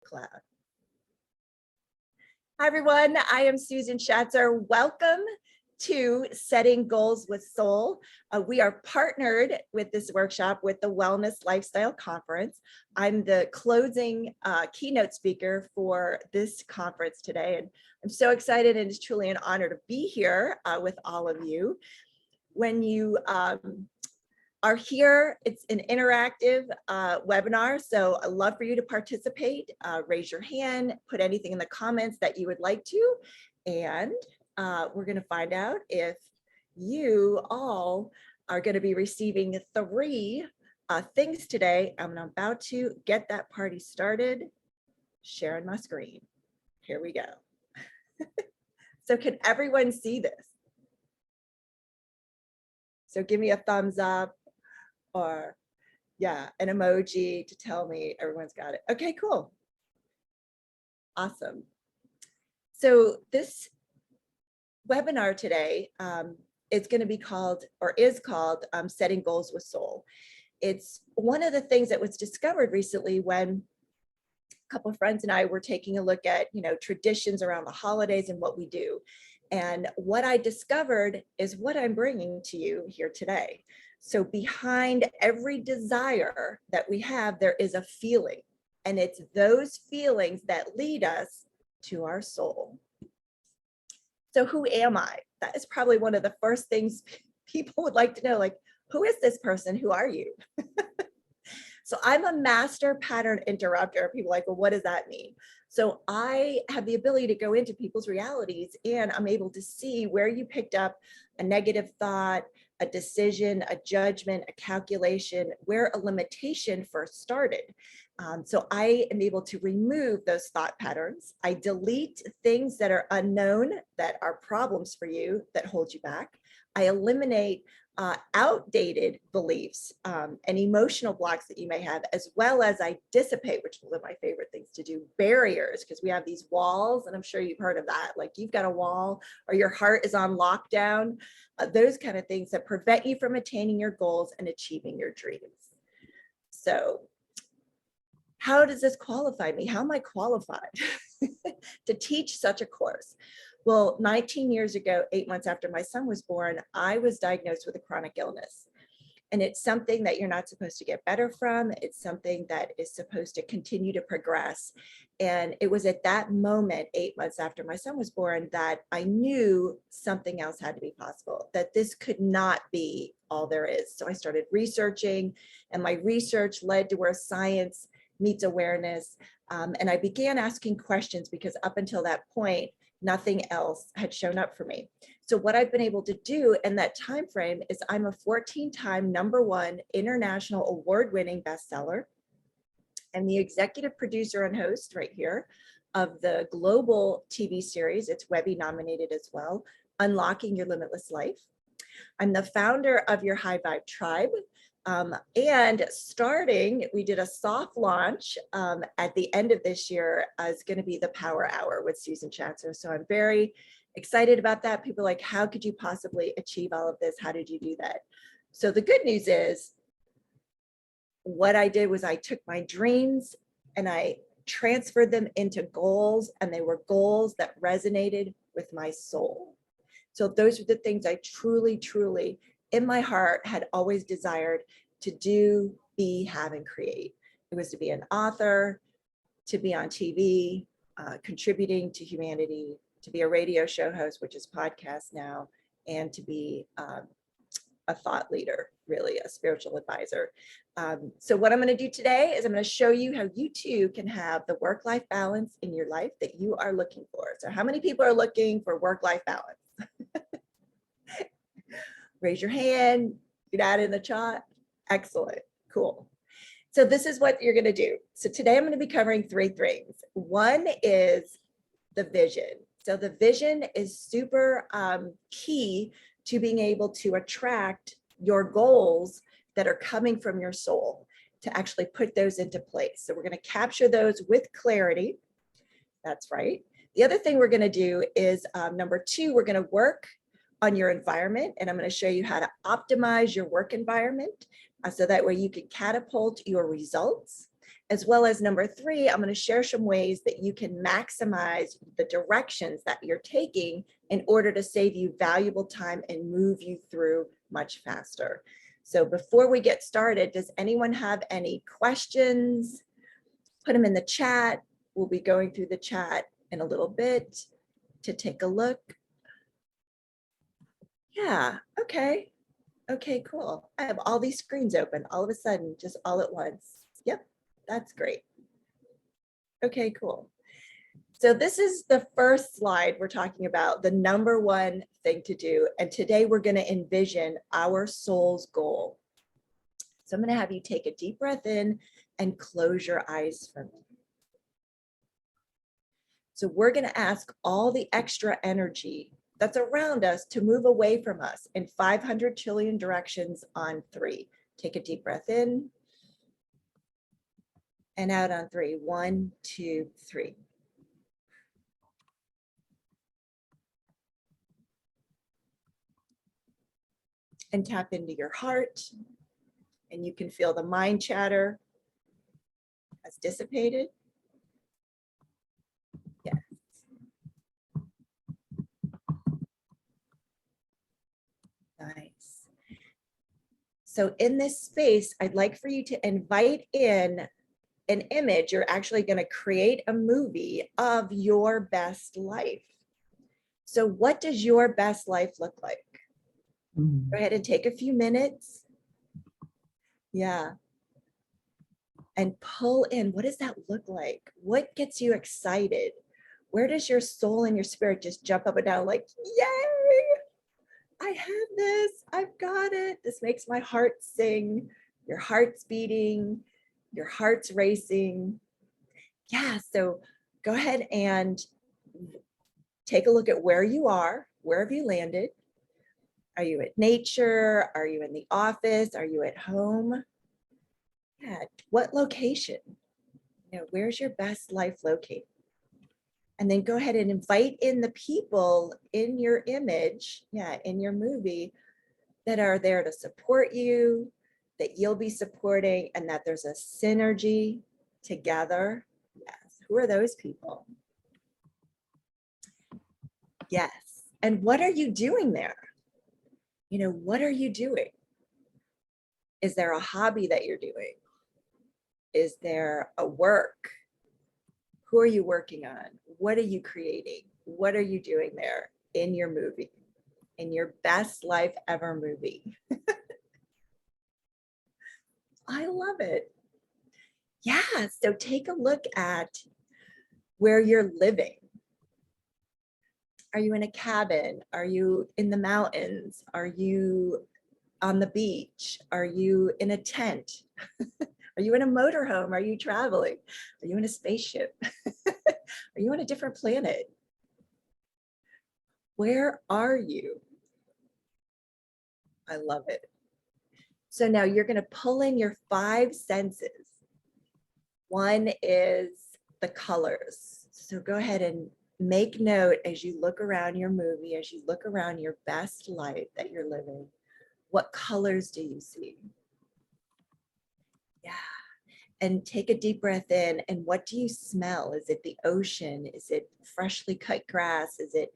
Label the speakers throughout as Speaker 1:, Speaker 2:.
Speaker 1: cloud. Hi, everyone. I am Susan Shatzer. Welcome to Setting Goals with Soul. We are partnered with this workshop with the Wellness Lifestyle Conference. I'm the closing keynote speaker for this conference today, and I'm so excited, and it's truly an honor to be here with all of you. When you are here, it's an interactive webinar, so I'd love for you to participate. Raise your hand, put anything in the comments that you would like to, and we're going to find out if you all are going to be receiving 3 things today. I'm about to get that party started. Sharing my screen. Here we go. So can everyone see this? So give me a thumbs up or yeah, an emoji to tell me everyone's got it. Okay, cool. Awesome. So this webinar today is going to be called, or is called, Setting Goals with Soul. It's one of the things that was discovered recently when a couple of friends and I were taking a look at, traditions around the holidays and what we do. And what I discovered is what I'm bringing to you here today. So behind every desire that we have, there is a feeling, and it's those feelings that lead us to our soul. So who am I? That is probably one of the first things people would like to know, like, who is this person? Who are you? So I'm a master pattern interrupter. People are like, well, what does that mean? So I have the ability to go into people's realities, and I'm able to see where you picked up a negative thought, a decision, a judgment, a calculation, where a limitation first started. So I am able to remove those thought patterns. I delete things that are unknown, that are problems for you, that hold you back. I eliminate outdated beliefs and emotional blocks that you may have, as well as I dissipate, which is one of my favorite things to do, barriers, because we have these walls, and I'm sure you've heard of that, like you've got a wall or your heart is on lockdown, those kind of things that prevent you from attaining your goals and achieving your dreams. So how does this qualify me? How am I qualified to teach such a course? Well, 19 years ago, 8 months after my son was born, I was diagnosed with a chronic illness. And it's something that you're not supposed to get better from. It's something that is supposed to continue to progress. And it was at that moment, 8 months after my son was born, that I knew something else had to be possible, that this could not be all there is. So I started researching, and my research led to where science meets awareness. And I began asking questions, because up until that point, nothing else had shown up for me. So what I've been able to do in that time frame is I'm a 14-time #1 international award-winning bestseller. I'm the executive producer and host right here of the global TV series. It's Webby nominated as well, Unlocking Your Limitless Life. I'm the founder of Your High Vibe Tribe. And starting, we did a soft launch at the end of this year is going to be the Power Hour with Susan Shatzer. So I'm very excited about that. People are like, how could you possibly achieve all of this? How did you do that? So the good news is, what I did was I took my dreams and I transferred them into goals, and they were goals that resonated with my soul. So those are the things I truly, truly in my heart had always desired to do, be, have, and create. It was to be an author, to be on TV, contributing to humanity, to be a radio show host, which is podcast now, and to be a thought leader, really a spiritual advisor. So what I'm going to do today is I'm going to show you how you too can have the work-life balance in your life that you are looking for. So how many people are looking for work-life balance? Raise your hand, get out in the chat. Excellent, cool. So this is what you're gonna do. So today I'm gonna be covering 3 things. One is the vision. So the vision is super key to being able to attract your goals that are coming from your soul, to actually put those into place. So we're gonna capture those with clarity. That's right. The other thing we're gonna do is number 2, we're gonna work on your environment, and I'm going to show you how to optimize your work environment so that way you can catapult your results. as well as number 3, I'm going to share some ways that you can maximize the directions that you're taking in order to save you valuable time and move you through much faster. So before we get started, does anyone have any questions? Put them in the chat. We'll be going through the chat in a little bit to take a look. Yeah, okay. Okay, cool. I have all these screens open all of a sudden, just all at once. Yep, that's great. Okay, cool. So this is the first slide we're talking about, the number 1 thing to do. And today we're going to envision our soul's goal. So I'm going to have you take a deep breath in and close your eyes for me. So we're going to ask all the extra energy that's around us to move away from us in 500 trillion directions on 3. Take a deep breath in and out on 3. 1, 2, 3. And tap into your heart, and you can feel the mind chatter has dissipated. Yes. Nice. So in this space, I'd like for you to invite in an image. You're actually going to create a movie of your best life. So what does your best life look like? Go ahead and take a few minutes. Yeah. And pull in, what does that look like? What gets you excited? Where does your soul and your spirit just jump up and down like, yay, I have this, I've got it. This makes my heart sing. Your heart's beating, your heart's racing. Yeah, so go ahead and take a look at where you are. Where have you landed? Are you at nature? Are you in the office? Are you at home? Yeah, what location? You know, where's your best life located? And then go ahead and invite in the people in your image, yeah, in your movie, that are there to support you, that you'll be supporting, and that there's a synergy together. Yes, who are those people? Yes, and what are you doing there? You know, what are you doing? Is there a hobby that you're doing? Is there a work? Who are you working on? What are you creating? What are you doing there in your movie, in your best life ever movie? I love it. Yeah, so take a look at where you're living. Are you in a cabin? Are you in the mountains? Are you on the beach? Are you in a tent? Are you in a motorhome? Are you traveling? Are you in a spaceship? Are you on a different planet? Where are you? I love it. So now you're going to pull in your 5 senses. One is the colors. So go ahead and make note as you look around your movie, as you look around your best life that you're living. What colors do you see? Yeah. And take a deep breath in. And what do you smell? Is it the ocean? Is it freshly cut grass? Is it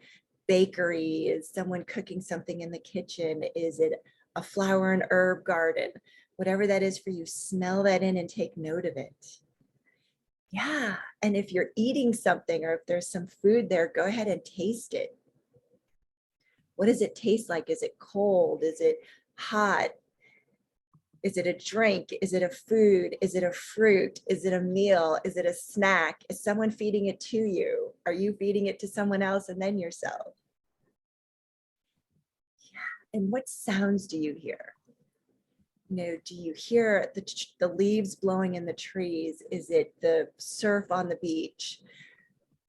Speaker 1: bakery? Is someone cooking something in the kitchen? Is it a flower and herb garden? Whatever that is for you, smell that in and take note of it. Yeah. And if you're eating something or if there's some food there, go ahead and taste it. What does it taste like? Is it cold? Is it hot? Is it a drink? Is it a food? Is it a fruit? Is it a meal? Is it a snack? Is someone feeding it to you? Are you feeding it to someone else and then yourself? Yeah. And what sounds do you hear? You know, do you hear the leaves blowing in the trees? Is it the surf on the beach?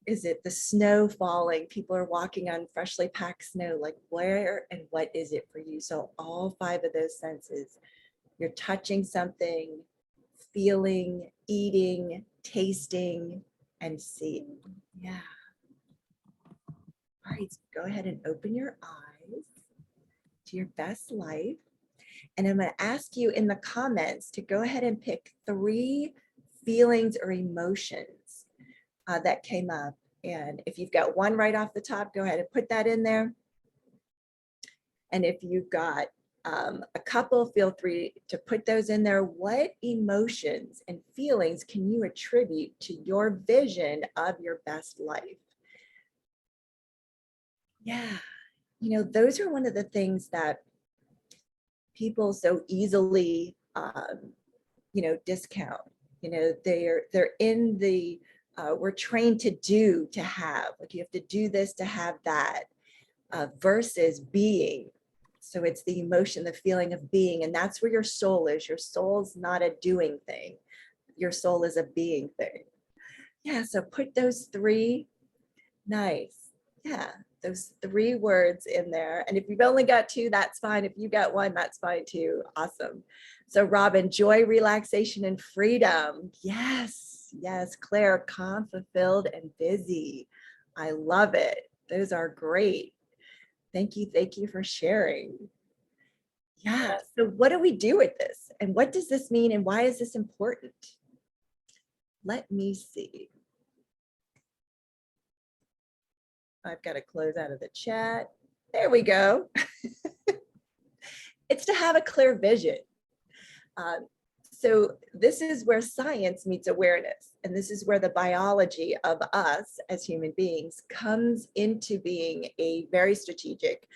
Speaker 1: Is it the snow falling? People are walking on freshly packed snow. Like, where and what is it for you? So all 5 of those senses. You're touching something, feeling, eating, tasting, and seeing. Yeah. All right, so go ahead and open your eyes to your best life. And I'm going to ask you in the comments to go ahead and pick 3 feelings or emotions that came up. And if you've got one right off the top, go ahead and put that in there. And if you've got a couple, feel free to put those in there. What emotions and feelings can you attribute to your vision of your best life? Yeah, you know, those are one of the things that people so easily, you know, discount. You know, they're in the, we're trained to do, to have, like you have to do this to have that, versus being. So it's the emotion, the feeling of being, and that's where your soul is. Your soul's not a doing thing. Your soul is a being thing. Yeah, so put those three, nice. Yeah, those three words in there. And if you've only got two, that's fine. If you got one, that's fine too. Awesome. So Robin, joy, relaxation, and freedom. Yes, yes. Claire, calm, fulfilled, and busy. I love it. Those are great. Thank you for sharing. Yeah, so what do we do with this? And what does this mean? And why is this important? Let me see. I've got to close out of the chat. There we go. It's to have a clear vision. So this is where science meets awareness. And this is where the biology of us as human beings comes into being a very strategic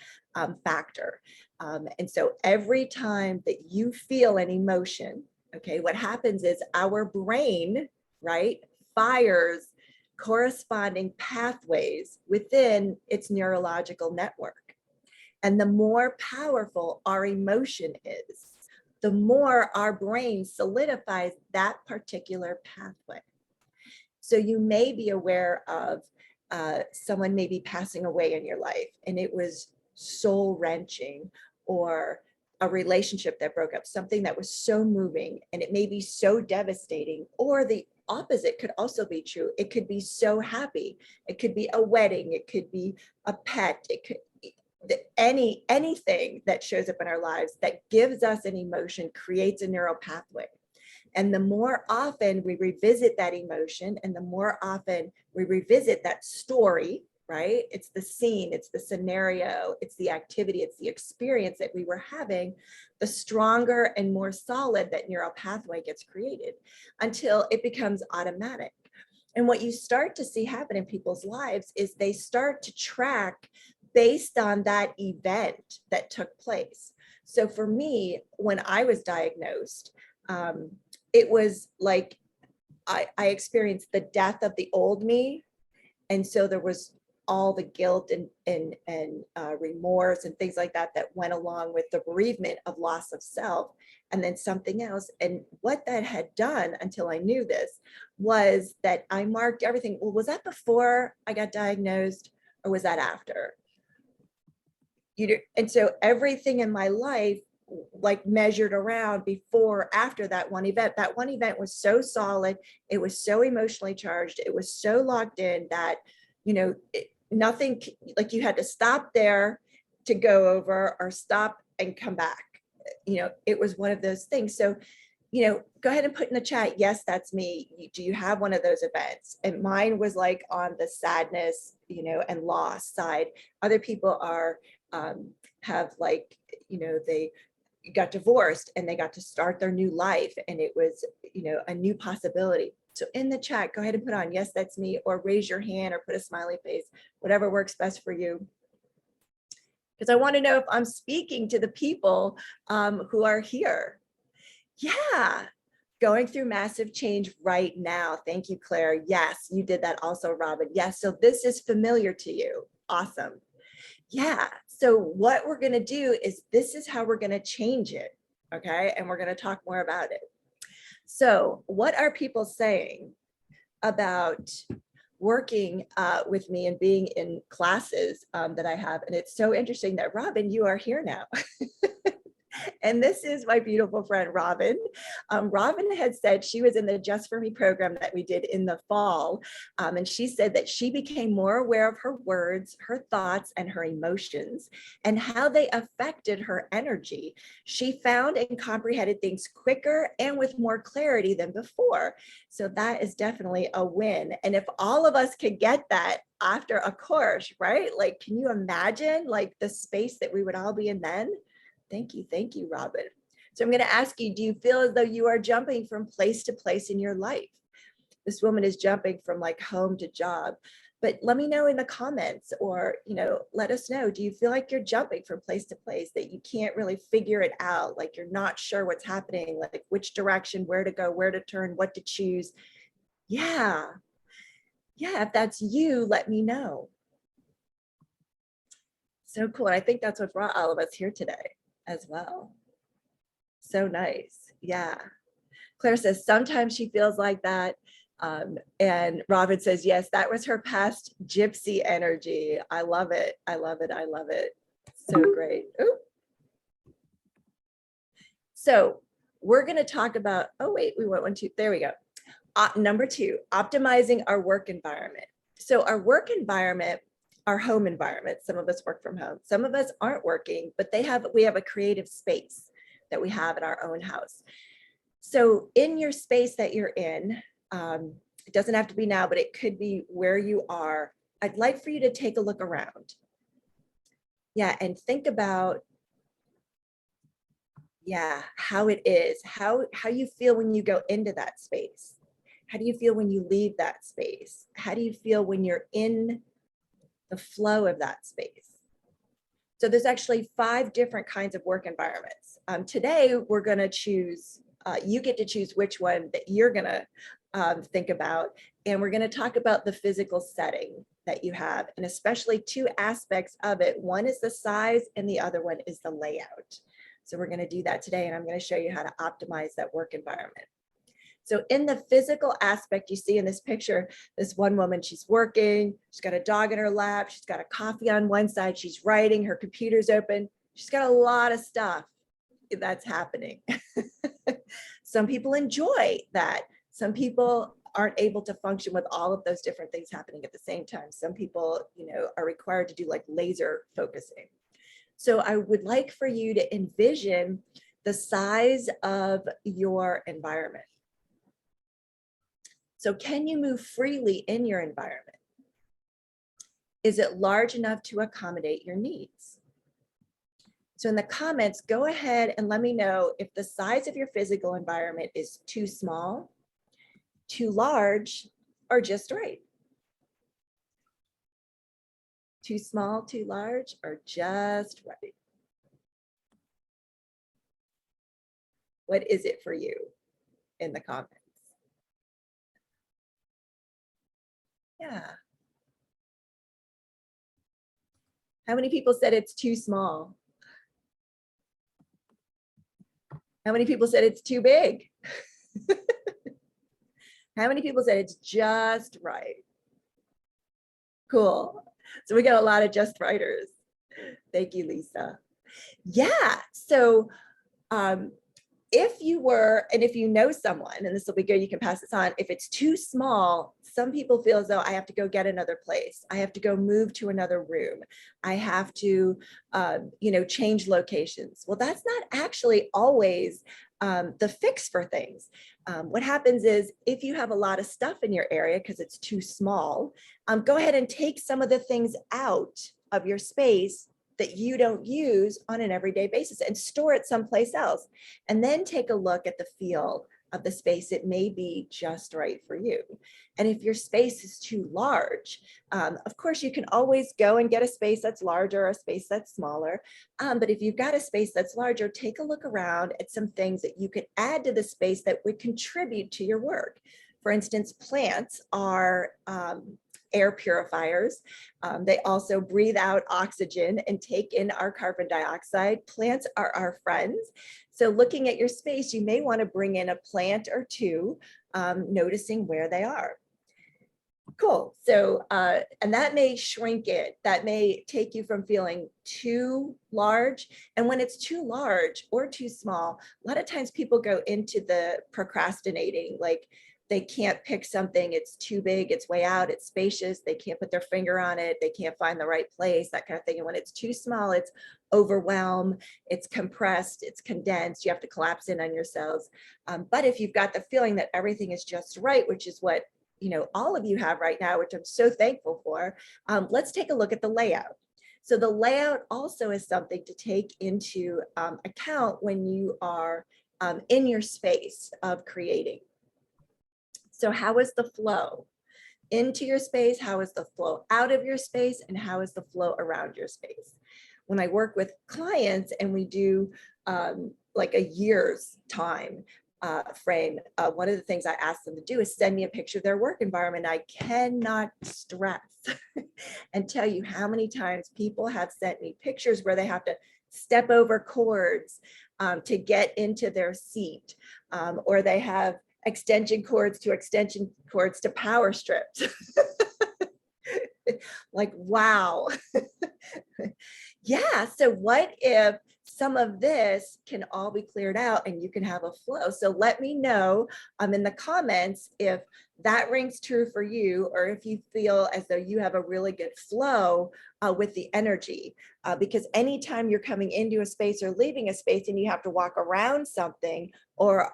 Speaker 1: factor. And so every time that you feel an emotion, okay, what happens is our brain, right, fires corresponding pathways within its neurological network. And the more powerful our emotion is, the more our brain solidifies that particular pathway. So you may be aware of someone maybe passing away in your life, and it was soul wrenching, or a relationship that broke up, something that was so moving, and it may be so devastating. Or the opposite could also be true. It could be so happy. It could be a wedding. It could be a pet. It could anything that shows up in our lives that gives us an emotion creates a neural pathway. And the more often we revisit that emotion, and the more often we revisit that story, right? It's the scene, it's the scenario, it's the activity, it's the experience that we were having, the stronger and more solid that neural pathway gets created, until it becomes automatic. And what you start to see happen in people's lives is they start to track based on that event that took place. So for me, when I was diagnosed, it was like I experienced the death of the old me. And so there was all the guilt and remorse and things like that that went along with the bereavement of loss of self, and then something else. And what that had done, until I knew this, was that I marked everything. Well, was that before I got diagnosed, or was that after? And so everything in my life, like, measured around before, after that one event. That one event was so solid, it was so emotionally charged, it was so locked in that, you know, nothing, like, you had to stop there to go over, or stop and come back. You know, it was one of those things. So, you know, go ahead and put in the chat, yes, that's me. Do you have one of those events? And mine was like on the sadness, you know, and loss side. Other people are have, like, you know, they got divorced and they got to start their new life, and it was, you know, a new possibility. So in the chat, go ahead and put on, yes, that's me, or raise your hand, or put a smiley face, whatever works best for you. Because I want to know if I'm speaking to the people who are here. Yeah, going through massive change right now. Thank you, Claire. Yes, you did that also, Robin. Yes, so this is familiar to you. Awesome. Yeah, so what we're going to do is, this is how we're going to change it, okay? And we're going to talk more about it. So what are people saying about working with me and being in classes that I have? And it's so interesting that, Robin, you are here now. And this is my beautiful friend, Robin. Robin had said she was in the Just For Me program that we did in the fall. And she said that she became more aware of her words, her thoughts, and her emotions, and how they affected her energy. She found and comprehended things quicker and with more clarity than before. So that is definitely a win. And if all of us could get that after a course, right? Like, can you imagine like the space that we would all be in then? Thank you, Robin. So I'm going to ask you, do you feel as though you are jumping from place to place in your life? This woman is jumping from like home to job. But let me know in the comments, or, let us know, do you feel like you're jumping from place to place, that you can't really figure it out? Like you're not sure what's happening, like which direction, where to go, where to turn, what to choose. Yeah. If that's you, let me know. So cool. And I think that's what brought all of us here today as well. So nice. Yeah. Claire says, sometimes she feels like that. And Robin says, yes, that was her past gypsy energy. I love it. I love it. I love it. So great. Ooh. So we're going to talk about, oh, wait, we went 1, 2, there we go. Number 2, optimizing our work environment. So our work environment, our home environment, some of us work from home, some of us aren't working, but we have a creative space that we have in our own house. So in your space that you're in, it doesn't have to be now, but it could be where you are. I'd like for you to take a look around. Yeah, and think about, how it is, how you feel when you go into that space. How do you feel when you leave that space? How do you feel when you're in the flow of that space? So there's actually 5 different kinds of work environments. Today, we're going to choose, you get to choose which one that you're going to think about. And we're going to talk about the physical setting that you have, and especially 2 aspects of it. One is the size and the other one is the layout. So we're going to do that today, and I'm going to show you how to optimize that work environment. So in the physical aspect, you see in this picture, this one woman, she's working, she's got a dog in her lap, she's got a coffee on one side, she's writing, her computer's open, she's got a lot of stuff that's happening. Some people enjoy that. Some people aren't able to function with all of those different things happening at the same time. Some people, are required to do like laser focusing. So I would like for you to envision the size of your environment. So can you move freely in your environment? Is it large enough to accommodate your needs? So in the comments, go ahead and let me know if the size of your physical environment is too small, too large, or just right. Too small, too large, or just right. What is it for you in the comments? Yeah. How many people said it's too small? How many people said it's too big? How many people said it's just right? Cool. So we got a lot of just writers. Thank you, Lisa. Yeah. So if you were, and if you know someone, and this will be good, you can pass this on. If it's too small, some people feel as though I have to go get another place. I have to go move to another room. I have to, change locations. Well, that's not actually always the fix for things. What happens is if you have a lot of stuff in your area because it's too small, go ahead and take some of the things out of your space that you don't use on an everyday basis and store it someplace else. And then take a look at the feel of the space. It may be just right for you. And if your space is too large, of course, you can always go and get a space that's larger, or a space that's smaller. But if you've got a space that's larger, take a look around at some things that you could add to the space that would contribute to your work. For instance, plants are air purifiers. They also breathe out oxygen and take in our carbon dioxide. Plants are our friends. So looking at your space, you may want to bring in a plant or 2, noticing where they are. Cool. So, and that may shrink it. That may take you from feeling too large. And when it's too large or too small, a lot of times people go into the procrastinating, like they can't pick something, it's too big, it's way out, it's spacious, they can't put their finger on it, they can't find the right place, that kind of thing. And when it's too small, it's overwhelm, it's compressed, it's condensed, you have to collapse in on yourselves. But if you've got the feeling that everything is just right, which is what all of you have right now, which I'm so thankful for, let's take a look at the layout. So the layout also is something to take into account when you are in your space of creating. So how is the flow into your space? How is the flow out of your space? And how is the flow around your space? When I work with clients and we do like a year's time frame, one of the things I ask them to do is send me a picture of their work environment. I cannot stress and tell you how many times people have sent me pictures where they have to step over cords to get into their seat, or they have extension cords to power strips. Like, wow. Yeah, so what if some of this can all be cleared out and you can have a flow? So let me know in the comments if that rings true for you, or if you feel as though you have a really good flow with the energy. Because anytime you're coming into a space or leaving a space and you have to walk around something or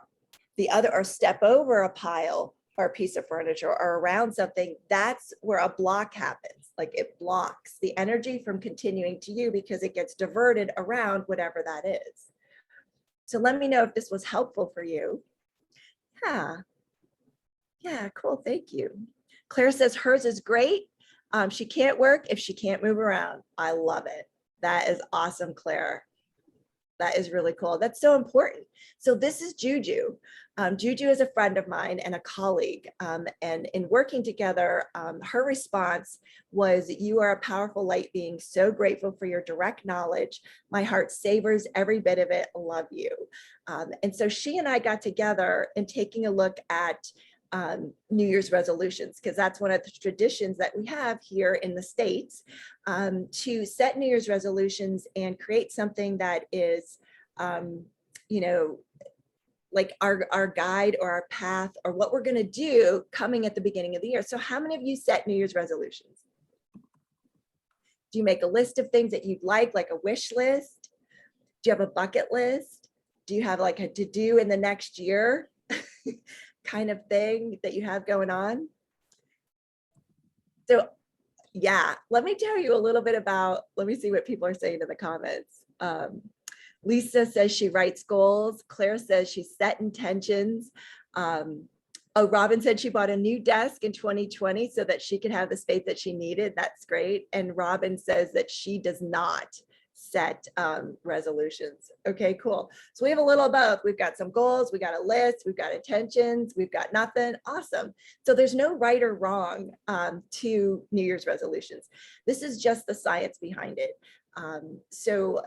Speaker 1: step over a pile or a piece of furniture or around something, that's where a block happens. Like it blocks the energy from continuing to you because it gets diverted around whatever that is. So let me know if this was helpful for you. Yeah, cool, thank you. Claire says hers is great. She can't work if she can't move around. I love it. That is awesome, Claire. That is really cool. That's so important. So this is Juju. Juju is a friend of mine and a colleague. And in working together, her response was, "You are a powerful light being. So grateful for your direct knowledge. My heart savors every bit of it. Love you." And so she and I got together and taking a look at New Year's resolutions, because that's one of the traditions that we have here in the States, to set New Year's resolutions and create something that is, like our guide or our path or what we're going to do coming at the beginning of the year. So how many of you set New Year's resolutions? Do you make a list of things that you'd like a wish list? Do you have a bucket list? Do you have like a to-do in the next year kind of thing that you have going on? So yeah, let me tell you a little bit about, let me see what people are saying in the comments. Lisa says she writes goals. Claire says she set intentions. Oh, Robin said she bought a new desk in 2020 so that she could have the space that she needed. That's great. And Robin says that she does not set resolutions. Okay, cool. So we have a little of both. We've got some goals, we got a list, we've got intentions, we've got nothing. Awesome. So there's no right or wrong to New Year's resolutions. This is just the science behind it. So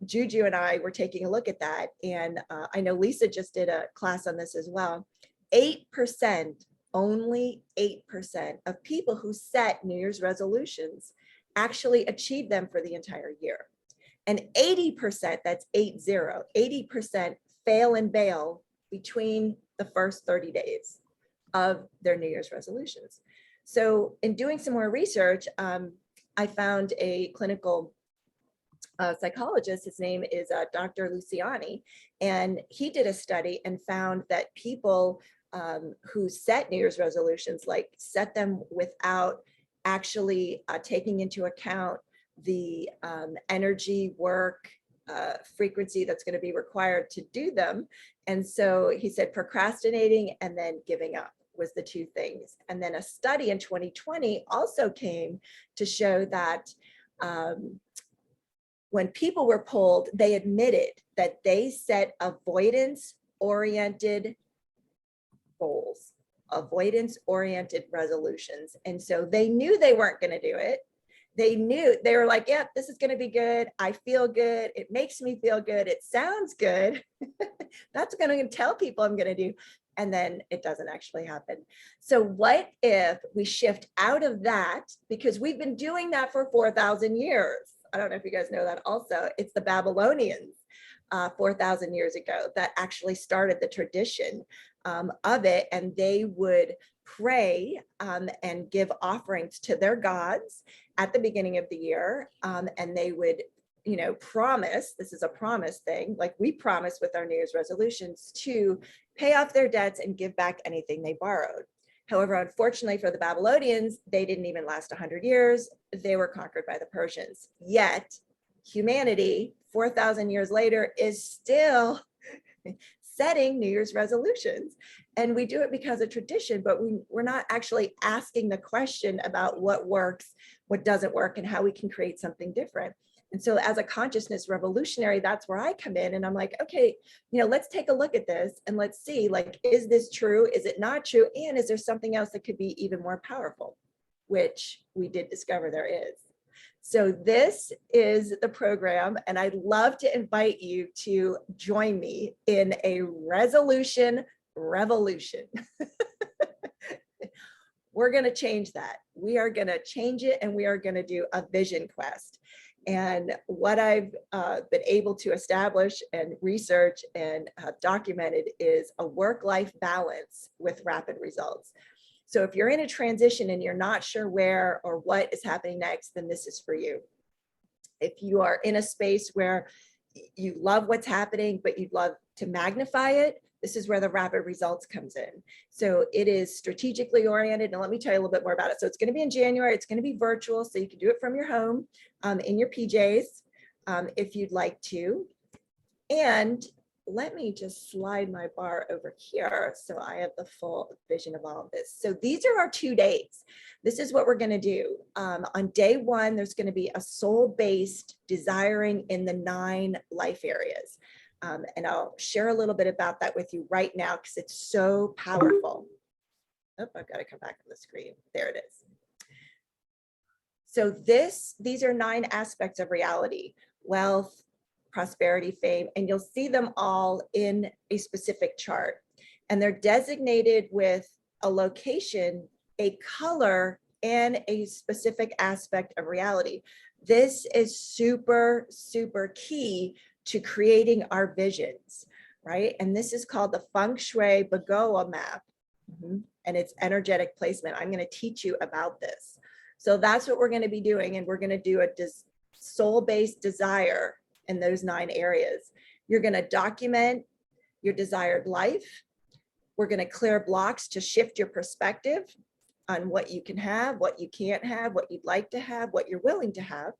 Speaker 1: Juju and I were taking a look at that, and I know Lisa just did a class on this as well. 8%, only 8% of people who set New Year's resolutions actually achieve them for the entire year. And 80%, that's 80% fail and bail between the first 30 days of their New Year's resolutions. So in doing some more research, I found a clinical psychologist. His name is Dr. Luciani, and he did a study and found that people who set New Year's resolutions, like set them without actually taking into account the energy, work, frequency that's going to be required to do them. And so he said procrastinating and then giving up was the two things. And then a study in 2020 also came to show that when people were polled, they admitted that they set avoidance-oriented goals, avoidance-oriented resolutions. And so they knew they weren't going to do it. They knew, they were like, yep, this is going to be good. I feel good. It makes me feel good. It sounds good. That's going to tell people I'm going to do. and then it doesn't actually happen. So what if we shift out of that, because we've been doing that for 4,000 years. I don't know if you guys know that also. It's the Babylonians 4,000 years ago that actually started the tradition of it, and they would pray and give offerings to their gods at the beginning of the year, and they would promise, this is a promise thing, like we promise with our New Year's resolutions, to pay off their debts and give back anything they borrowed. However, unfortunately for the Babylonians, they didn't even last 100 years. They were conquered by the Persians. Yet humanity, 4,000 years later, is still setting New Year's resolutions. And we do it because of tradition, but we're not actually asking the question about what works, what doesn't work, and how we can create something different. And so as a consciousness revolutionary, that's where I come in, and I'm like, okay, let's take a look at this and let's see, like, is this true? Is it not true? And is there something else that could be even more powerful? Which we did discover there is. So this is the program, and I'd love to invite you to join me in a resolution revolution. We're going to change that. We are going to change it, and we are going to do a vision quest. And what I've been able to establish and research and have documented is a work-life balance with rapid results. So if you're in a transition and you're not sure where or what is happening next, then this is for you. If you are in a space where you love what's happening, but you'd love to magnify it, this is where the rapid results comes in. So it is strategically oriented. And let me tell you a little bit more about it. So it's going to be in January. It's going to be virtual. So you can do it from your home in your PJs if you'd like to. And let me just slide my bar over here so I have the full vision of all of this. So these are our 2 days. This is what we're going to do. On day 1, there's going to be a soul-based desiring in the 9 life areas. And I'll share a little bit about that with you right now because it's so powerful. Oh, I've got to come back on the screen. There it is. So these are 9 aspects of reality: wealth, prosperity, fame, and you'll see them all in a specific chart. And they're designated with a location, a color, and a specific aspect of reality. This is super, super key to creating our visions, right? And this is called the Feng Shui Bagoa map, and it's energetic placement. I'm going to teach you about this. So that's what we're going to be doing, and we're going to do a soul-based desire in those 9 areas. You're going to document your desired life. We're going to clear blocks to shift your perspective on what you can have, what you can't have, what you'd like to have, what you're willing to have.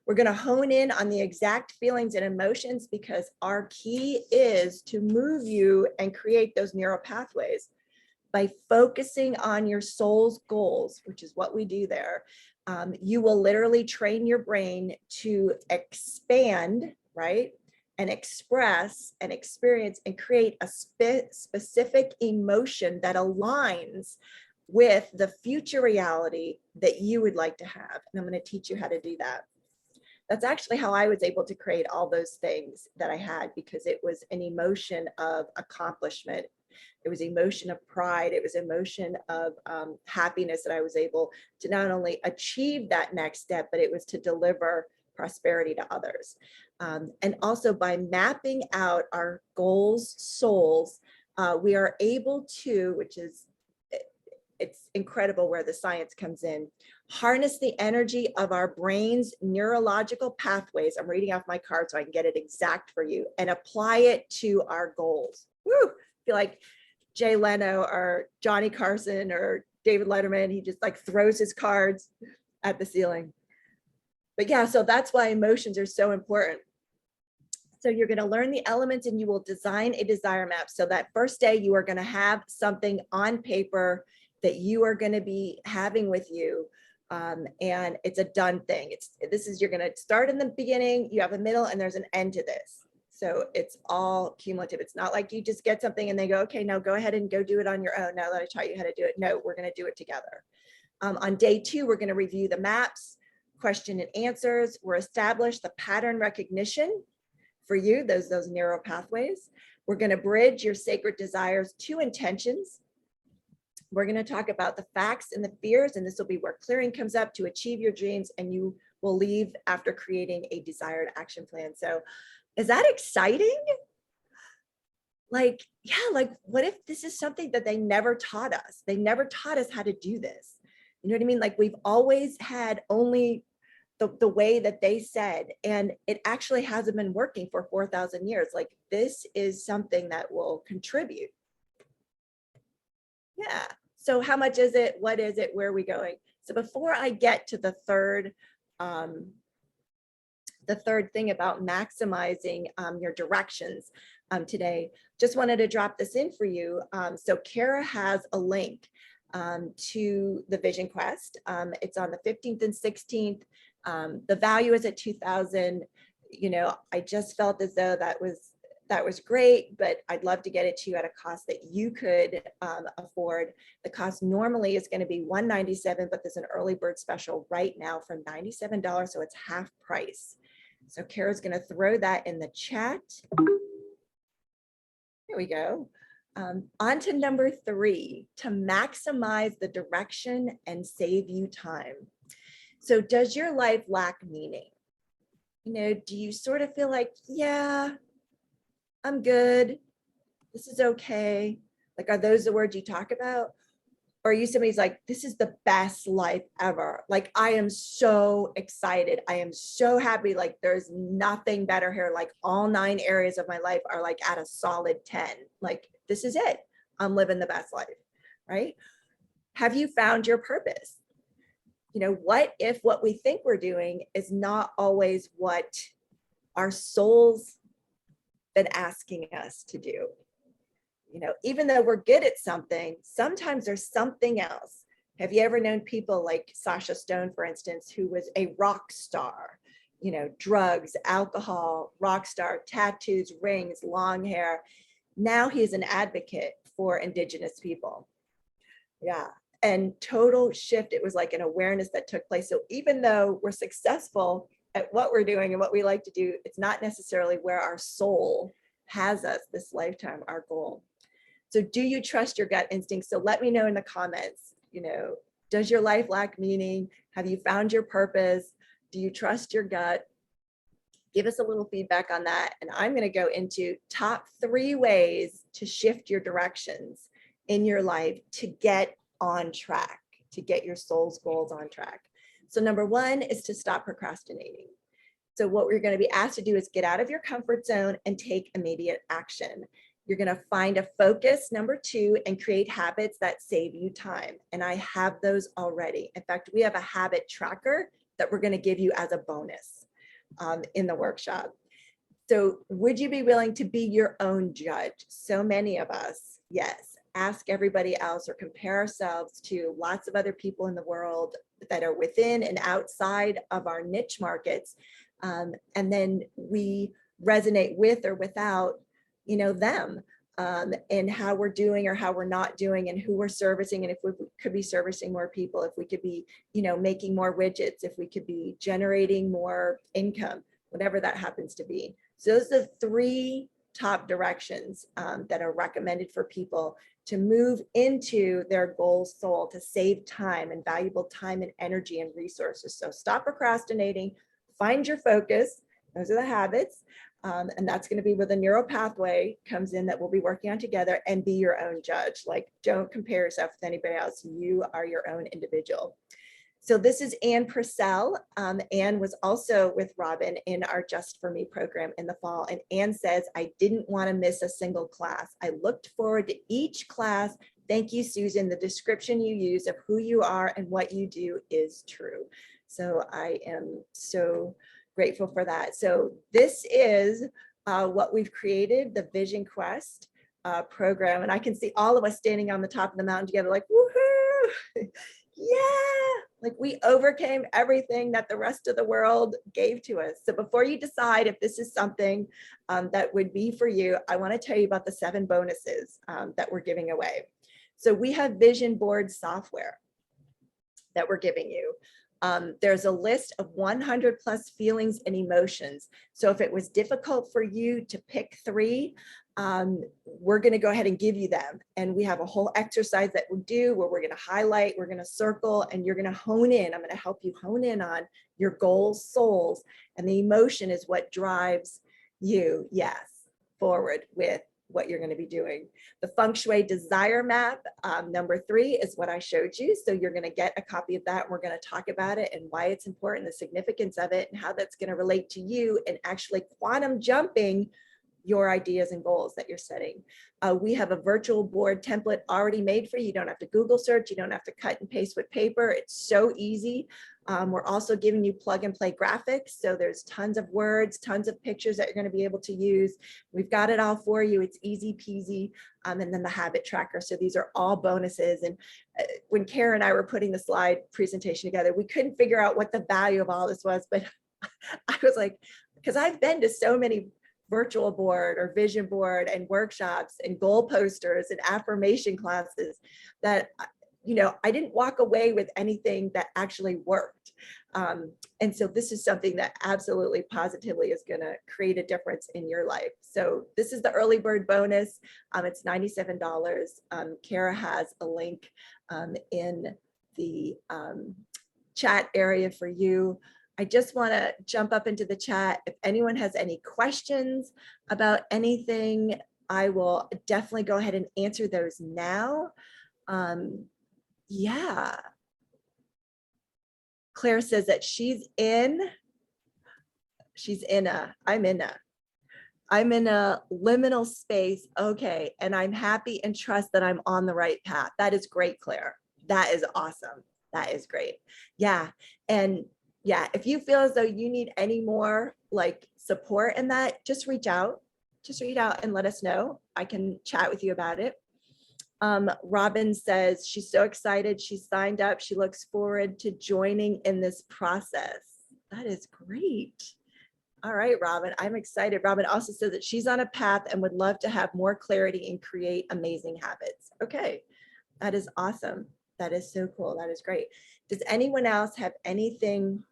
Speaker 1: We're going to hone in on the exact feelings and emotions because our key is to move you and create those neural pathways by focusing on your soul's goals, which is what we do there. You will literally train your brain to expand, right? And express and experience and create a specific emotion that aligns with the future reality that you would like to have. And I'm going to teach you how to do that. That's actually how I was able to create all those things that I had, because it was an emotion of accomplishment. It was emotion of pride. It was emotion of happiness that I was able to not only achieve that next step, but it was to deliver prosperity to others. And also by mapping out our goals, souls, we are able to, which is, it's incredible where the science comes in, harness the energy of our brain's neurological pathways. I'm reading off my card so I can get it exact for you, and apply it to our goals. Woo! I feel like Jay Leno or Johnny Carson or David Letterman, he just like throws his cards at the ceiling. But yeah, so that's why emotions are so important. So you're going to learn the elements and you will design a desire map. So that first day you are going to have something on paper that you are going to be having with you. And it's a done thing. You're going to start in the beginning, you have a middle, and there's an end to this. So it's all cumulative. It's not like you just get something and they go, okay, now go ahead and go do it on your own. Now that I taught you how to do it. No, we're going to do it together. On day 2, we're going to review the maps, question and answers. We're establish the pattern recognition for you, those neural pathways. We're going to bridge your sacred desires to intentions. We're going to talk about the facts and the fears, and this will be where clearing comes up to achieve your dreams, and you will leave after creating a desired action plan. So is that exciting? Like, yeah, like what if this is something that they never taught us? They never taught us how to do this. You know what I mean? Like we've always had only the way that they said, and it actually hasn't been working for 4,000 years. Like this is something that will contribute. Yeah. So how much is it? What is it? Where are we going? So before I get to the third thing about maximizing your directions today, just wanted to drop this in for you. So Kara has a link to the Vision Quest. It's on the 15th and 16th. The value is at 2,000. You know, I just felt as though that was great, but I'd love to get it to you at a cost that you could afford. The cost normally is going to be $197, but there's an early bird special right now for $97, so it's half price. So Kara's going to throw that in the chat. Here we go. On to number 3, to maximize the direction and save you time. So does your life lack meaning? You know, do you sort of feel like, yeah, I'm good, this is okay? Like, are those the words you talk about? Or are you somebody who's like, this is the best life ever? Like, I am so excited. I am so happy. Like, there's nothing better here. Like, all 9 areas of my life are like at a solid 10. Like, this is it. I'm living the best life, right? Have you found your purpose? You know, what if what we think we're doing is not always what our soul's been asking us to do? You know, even though we're good at something, sometimes there's something else. Have you ever known people like Sasha Stone, for instance, who was a rock star? You know, drugs, alcohol, rock star, tattoos, rings, long hair. Now he's an advocate for Indigenous people. Yeah, and total shift. It was like an awareness that took place. So even though we're successful at what we're doing and what we like to do, it's not necessarily where our soul has us this lifetime, our goal. So do you trust your gut instinct? So let me know in the comments, you know, does your life lack meaning? Have you found your purpose? Do you trust your gut? Give us a little feedback on that. And I'm going to go into top 3 ways to shift your directions in your life to get on track, to get your soul's goals on track. So number 1 is to stop procrastinating. So what we're going to be asked to do is get out of your comfort zone and take immediate action. You're going to find a focus, number 2, and create habits that save you time. And I have those already. In fact, we have a habit tracker that we're going to give you as a bonus in the workshop. So would you be willing to be your own judge? So many of us, yes, ask everybody else or compare ourselves to lots of other people in the world that are within and outside of our niche markets. And then we resonate with or without, you know, them and how we're doing or how we're not doing and who we're servicing, and if we could be servicing more people, if we could be, you know, making more widgets, if we could be generating more income, whatever that happens to be. So those are the 3 top directions that are recommended for people to move into their goal soul, to save time and valuable time and energy and resources. So stop procrastinating, find your focus. Those are the habits. And that's going to be where the neural pathway comes in that we'll be working on together, and be your own judge. Like, don't compare yourself with anybody else. You are your own individual. So this is Ann Purcell. Ann was also with Robin in our Just For Me program in the fall. And Ann says, I didn't want to miss a single class. I looked forward to each class. Thank you, Susan. The description you use of who you are and what you do is true. So I am so grateful for that. So this is what we've created, the Vision Quest program. And I can see all of us standing on the top of the mountain together like, woohoo, yeah, like we overcame everything that the rest of the world gave to us. So before you decide if this is something that would be for you, I want to tell you about the 7 bonuses that we're giving away. So we have vision board software. that we're giving you. There's a list of 100 plus feelings and emotions. So if it was difficult for you to pick 3, we're going to go ahead and give you them. And we have a whole exercise that we'll do where we're going to highlight, we're going to circle, and you're going to hone in. I'm going to help you hone in on your goals, souls, and the emotion is what drives you, yes, forward with what you're going to be doing. The Feng Shui desire map, number 3, is what I showed you. So you're going to get a copy of that. We're going to talk about it and why it's important, the significance of it, and how that's going to relate to you and actually quantum jumping your ideas and goals that you're setting. We have a virtual board template already made for you. You don't have to Google search. You don't have to cut and paste with paper. It's so easy. We're also giving you plug and play graphics. So there's tons of words, tons of pictures that you're going to be able to use. We've got it all for you. It's easy peasy. And then the habit tracker. So these are all bonuses. And when Kara and I were putting the slide presentation together, we couldn't figure out what the value of all this was. But I was like, because I've been to so many virtual board or vision board and workshops and goal posters and affirmation classes that, you know, I didn't walk away with anything that actually worked. And so this is something that absolutely positively is going to create a difference in your life. So this is the early bird bonus. It's $97. Kara has a link in the chat area for you. I just want to jump up into the chat. If anyone has any questions about anything, I will definitely go ahead and answer those now. Yeah. Claire says that I'm in a liminal space. Okay. And I'm happy and trust that I'm on the right path. That is great, Claire. That is awesome. That is great. Yeah. And yeah, if you feel as though you need any more like support in that, just reach out and let us know. I can chat with you about it. Robin says she's so excited. She signed up. She looks forward to joining in this process. That is great. All right, Robin, I'm excited. Robin also says that she's on a path and would love to have more clarity and create amazing habits. Okay, that is awesome. That is so cool. That is great. Does anyone else have anything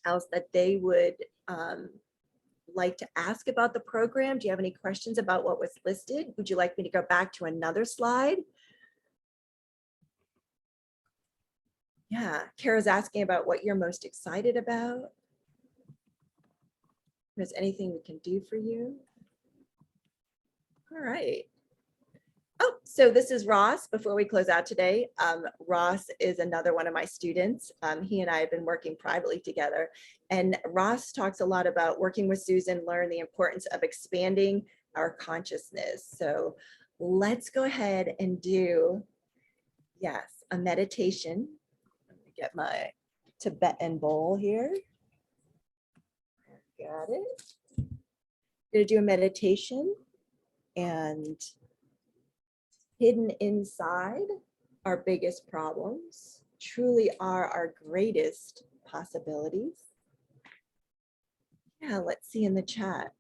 Speaker 1: else that they would like to ask about the program? Do you have any questions about what was listed? Would you like me to go back to another slide? Yeah, Kara's asking about what you're most excited about. If there's anything we can do for you. All right. Oh, so this is Ross before we close out today. Ross is another one of my students. He and I have been working privately together. And Ross talks a lot about working with Susan, learn the importance of expanding our consciousness. So let's go ahead and do, yes, a meditation. Let me get my Tibetan bowl here. Got it. I'm gonna do a meditation, and hidden inside our biggest problems truly are our greatest possibilities. Yeah, let's see in the chat.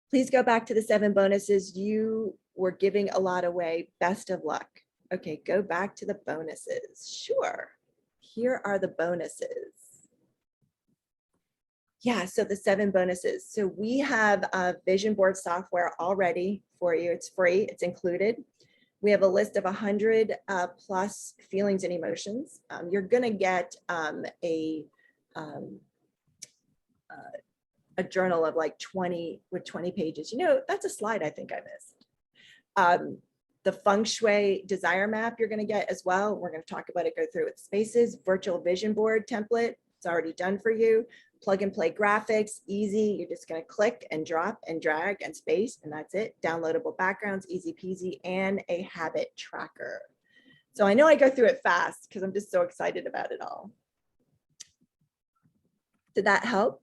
Speaker 1: Please go back to the 7 bonuses. You were giving a lot away. Best of luck. Okay, go back to the bonuses. Sure. Here are the bonuses. Yeah, so the 7 bonuses. So we have a vision board software already for you. It's free, it's included. We have a list of 100 plus feelings and emotions. You're gonna get a journal of like 20 pages. You know, that's a slide I think I missed. The Feng Shui desire map you're gonna get as well. We're gonna talk about it, go through with spaces. Virtual vision board template, it's already done for you. Plug and play graphics, easy. You're just going to click and drop and drag and space, and that's it. Downloadable backgrounds, easy peasy, and a habit tracker. So I know I go through it fast because I'm just so excited about it all. Did that help?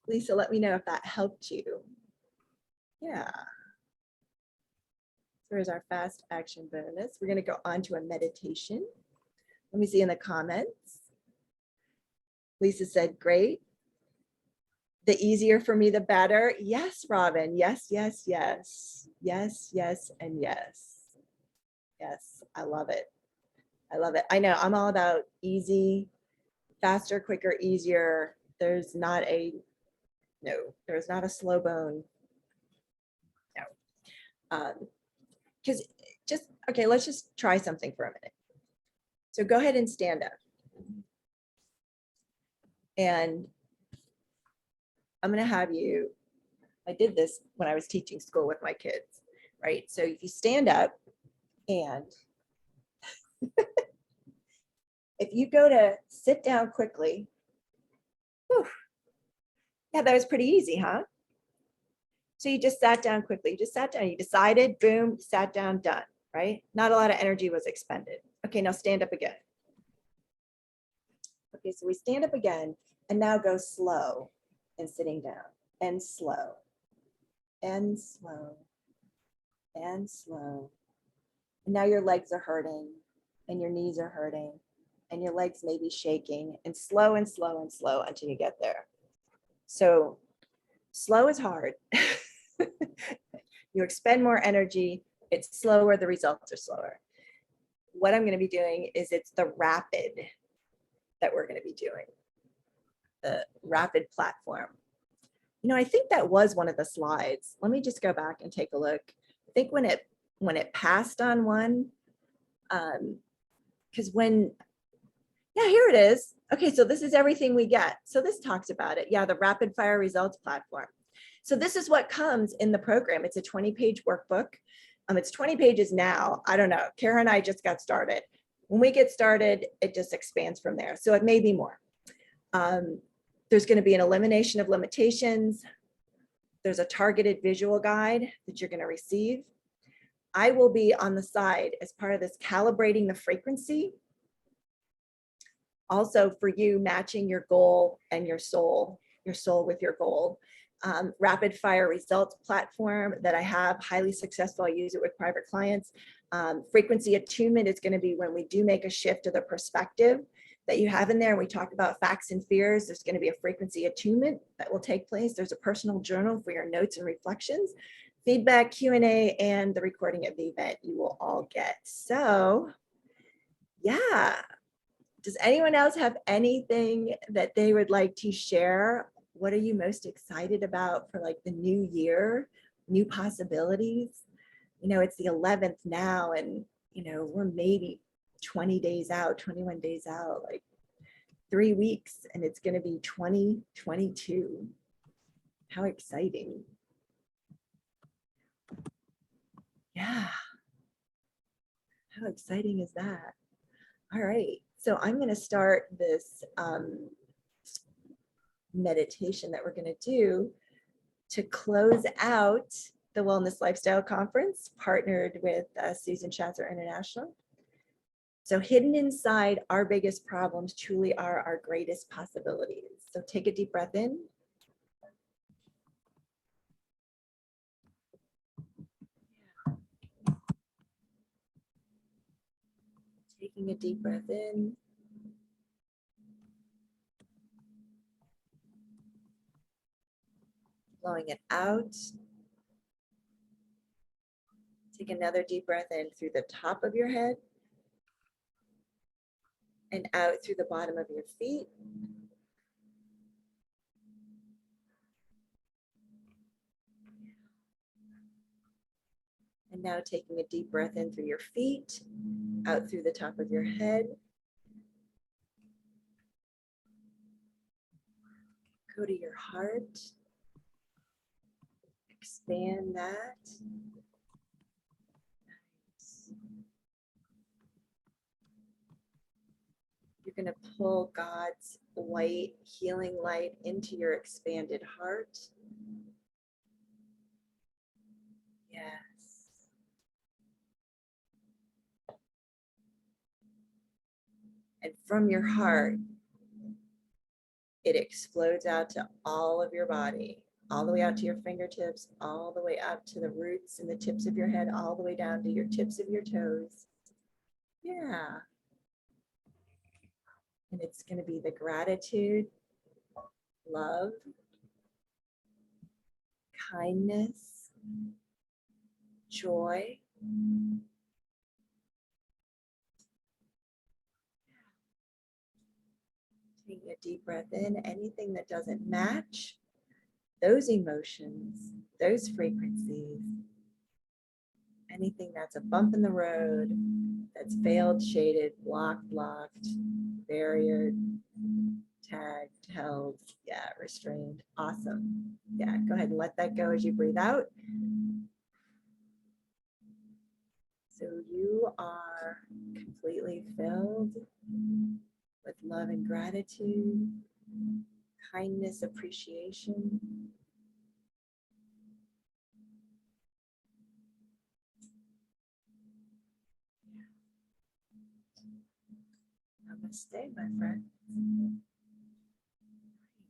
Speaker 1: Lisa, let me know if that helped you. Yeah. So here's our fast action bonus. We're going to go on to a meditation. Let me see in the comments. Lisa said, great. The easier for me, the better. Yes, Robin. Yes, yes, yes. Yes, yes, and yes. Yes, I love it. I love it. I know I'm all about easy, faster, quicker, easier. There's not a slow bone. No. Because just, okay, let's just try something for a minute. So go ahead and stand up. And I'm going to have you, I did this when I was teaching school with my kids, right? So if you stand up and if you go to sit down quickly, whew, yeah, that was pretty easy, huh? So you just sat down quickly, you just sat down, you decided, boom, sat down, done, right? Not a lot of energy was expended. Okay, now stand up again. Okay, so we stand up again and now go slow and sitting down and slow and slow and slow. And now your legs are hurting and your knees are hurting and your legs may be shaking, and slow and slow and slow until you get there. So slow is hard. You expend more energy, it's slower, the results are slower. What I'm going to be doing is it's the rapid that we're going to be doing, the rapid platform. You know, I think that was one of the slides. Let me just go back and take a look. I think when it passed on one, because yeah, here it is. Okay, so this is everything we get. So this talks about it. Yeah, the rapid fire results platform. So this is what comes in the program. It's a 20-page workbook. It's 20 pages now. I don't know. Kara and I just got started. When we get started, it just expands from there. So it may be more. There's going to be an elimination of limitations. There's a targeted visual guide that you're going to receive. I will be on the side as part of this calibrating the frequency. Also for you, matching your goal and your soul with your goal. Rapid fire results platform that I have, highly successful. I use it with private clients. Frequency attunement is going to be when we do make a shift of the perspective that you have in there. And we talk about facts and fears. There's going to be a frequency attunement that will take place. There's a personal journal for your notes and reflections, feedback, Q&A, and the recording of the event you will all get. So yeah. Does anyone else have anything that they would like to share? What are you most excited about for like the new year, new possibilities? You know, it's the 11th now, and you know, we're maybe 20 days out, 21 days out, like 3 weeks, and it's going to be 2022. How exciting. Yeah. How exciting is that? All right. So I'm going to start this meditation that we're going to do to close out the Wellness Lifestyle Conference, partnered with Susan Shatzer International. So hidden inside our biggest problems truly are our greatest possibilities. So take a deep breath in. Taking a deep breath in. Blowing it out. Take another deep breath in through the top of your head and out through the bottom of your feet. And now taking a deep breath in through your feet, out through the top of your head. Go to your heart. Expand that. Nice. You're going to pull God's white healing light into your expanded heart. Yes. And from your heart, it explodes out to all of your body, all the way out to your fingertips, all the way up to the roots and the tips of your head, all the way down to your tips of your toes. Yeah. And it's going to be the gratitude, love, kindness, joy, Taking a deep breath in, anything that doesn't match those emotions, those frequencies, anything that's a bump in the road, that's veiled, shaded, blocked, barriered, tagged, held, yeah, restrained. Awesome. Yeah, go ahead and let that go as you breathe out. So you are completely filled with love and gratitude, kindness, appreciation. Namaste, my friend.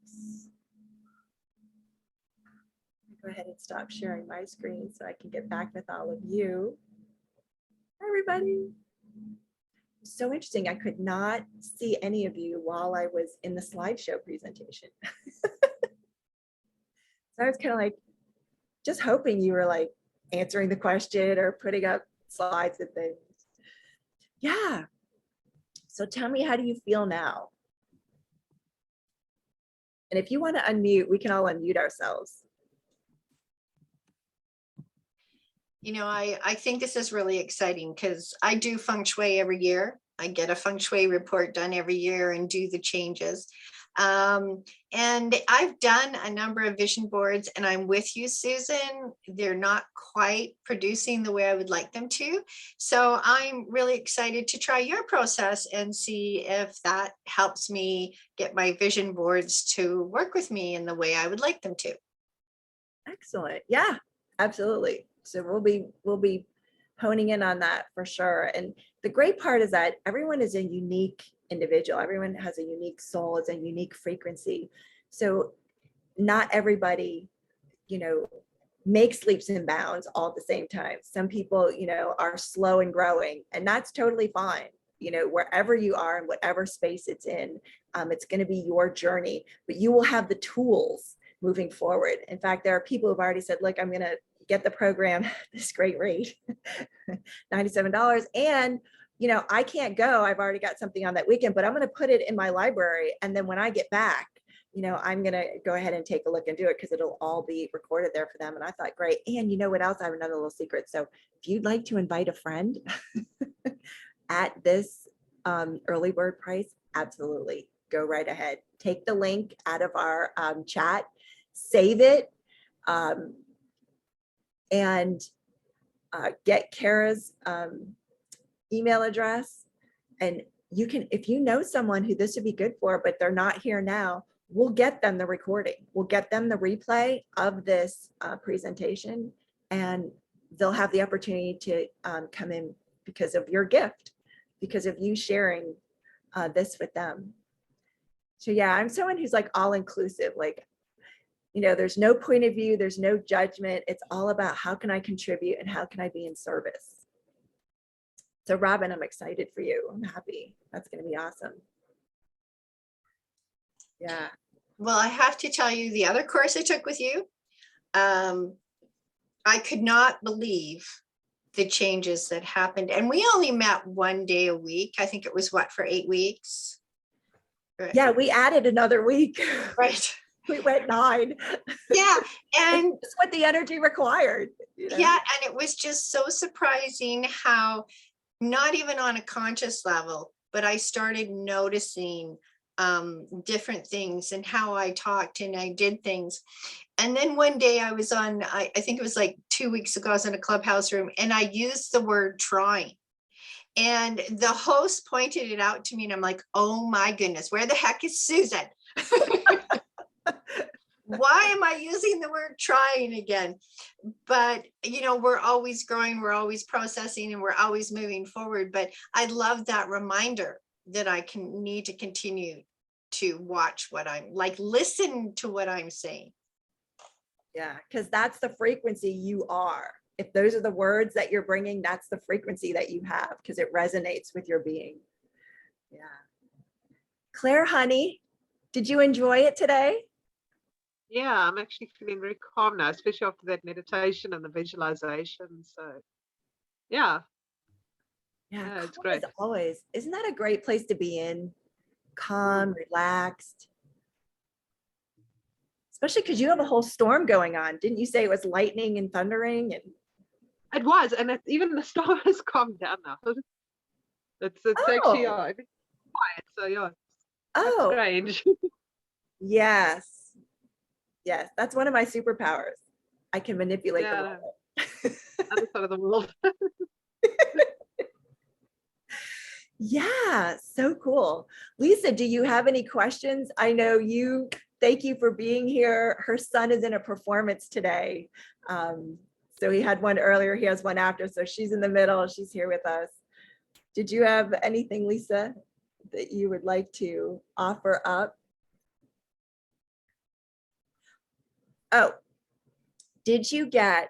Speaker 1: Nice. Go ahead and stop sharing my screen so I can get back with all of you. Hi, everybody. So interesting. I could not see any of you while I was in the slideshow presentation. So I was kind of like, just hoping you were like answering the question or putting up slides and things. Yeah. So tell me, how do you feel now? And if you want to unmute, we can all unmute ourselves.
Speaker 2: You know, I think this is really exciting because I do Feng Shui every year. I get a Feng Shui report done every year and do the changes. And I've done a number of vision boards, and I'm with you, Susan. They're not quite producing the way I would like them to. So I'm really excited to try your process and see if that helps me get my vision boards to work with me in the way I would like them to.
Speaker 1: Excellent. Yeah, absolutely. So we'll be honing in on that for sure. And the great part is that everyone is a unique individual. Everyone has a unique soul, it's a unique frequency. So not everybody, you know, makes leaps and bounds all at the same time. Some people, you know, are slow and growing, and that's totally fine. You know, wherever you are in whatever space it's in, it's going to be your journey, but you will have the tools moving forward. In fact, there are people who've already said, look, I'm going to get the program at this great rate, $97. And, you know, I can't go. I've already got something on that weekend, but I'm going to put it in my library. And then when I get back, you know, I'm going to go ahead and take a look and do it because it'll all be recorded there for them. And I thought, great. And you know what else? I have another little secret. So if you'd like to invite a friend at this early bird price, absolutely go right ahead. Take the link out of our chat, save it, and get Kara's email address. And you can, if you know someone who this would be good for, but they're not here now, we'll get them the recording. We'll get them the replay of this presentation, and they'll have the opportunity to come in because of your gift, because of you sharing this with them. So yeah, I'm someone who's like all inclusive, like, you know, there's no point of view, there's no judgment. It's all about how can I contribute and how can I be in service. So Robin, I'm excited for you. I'm happy. That's going to be awesome. Yeah.
Speaker 2: Well, I have to tell you, the other course I took with you, I could not believe the changes that happened. And we only met one day a week. I think it was what, for 8 weeks? Right.
Speaker 1: Yeah, we added another week.
Speaker 2: Right.
Speaker 1: We went 9.
Speaker 2: Yeah. And
Speaker 1: it's what the energy required. You know?
Speaker 2: Yeah. And it was just so surprising how, not even on a conscious level, but I started noticing different things and how I talked and I did things. And then one day I was on, I think it was like 2 weeks ago, I was in a clubhouse room and I used the word trying. And the host pointed it out to me and I'm like, oh my goodness, where the heck is Susan? Why am I using the word trying again? But, you know, we're always growing, we're always processing, and we're always moving forward. But I love that reminder that I need to continue to watch what I'm like, listen to what I'm saying.
Speaker 1: Yeah, because that's the frequency you are. If those are the words that you're bringing, that's the frequency that you have because it resonates with your being. Yeah. Claire, honey, did you enjoy it today?
Speaker 3: Yeah, I'm actually feeling very calm now, especially after that meditation and the visualization. So, yeah.
Speaker 1: Yeah,
Speaker 3: Yeah, it's
Speaker 1: calm
Speaker 3: great.
Speaker 1: as always. Isn't that a great place to be in? calm, relaxed. Especially because you have a whole storm going on. Didn't you say it was lightning and thundering? And
Speaker 3: It was, and even the storm has calmed down now. It's actually everything's quiet. So yeah, quite
Speaker 1: oh,
Speaker 3: strange.
Speaker 1: yes. Yes, that's one of my superpowers. I can manipulate the
Speaker 3: Yeah,
Speaker 1: weather.
Speaker 3: other side of the world.
Speaker 1: Yeah, so cool. Lisa, do you have any questions? I know you, thank you for being here. Her son is in a performance today. So he had one earlier, he has one after, so she's in the middle, she's here with us. Did you have anything, Lisa, that you would like to offer up? Oh, did you get,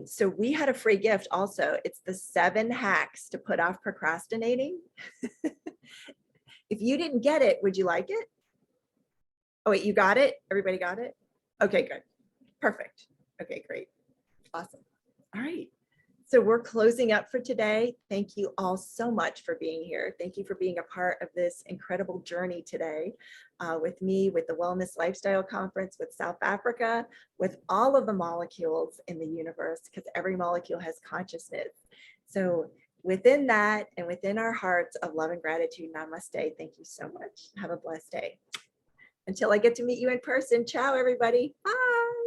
Speaker 1: so we had a free gift also. It's the 7 hacks to put off procrastinating. If you didn't get it, would you like it? Oh, wait, you got it? Everybody got it? Okay, good. Perfect. Okay, great. Awesome. All right. So we're closing up for today. Thank you all so much for being here. Thank you for being a part of this incredible journey today with me, with the Wellness Lifestyle Conference, with South Africa, with all of the molecules in the universe, because every molecule has consciousness. So within that and within our hearts of love and gratitude, namaste. Thank you so much. Have a blessed day. Until I get to meet you in person. Ciao, everybody. Bye.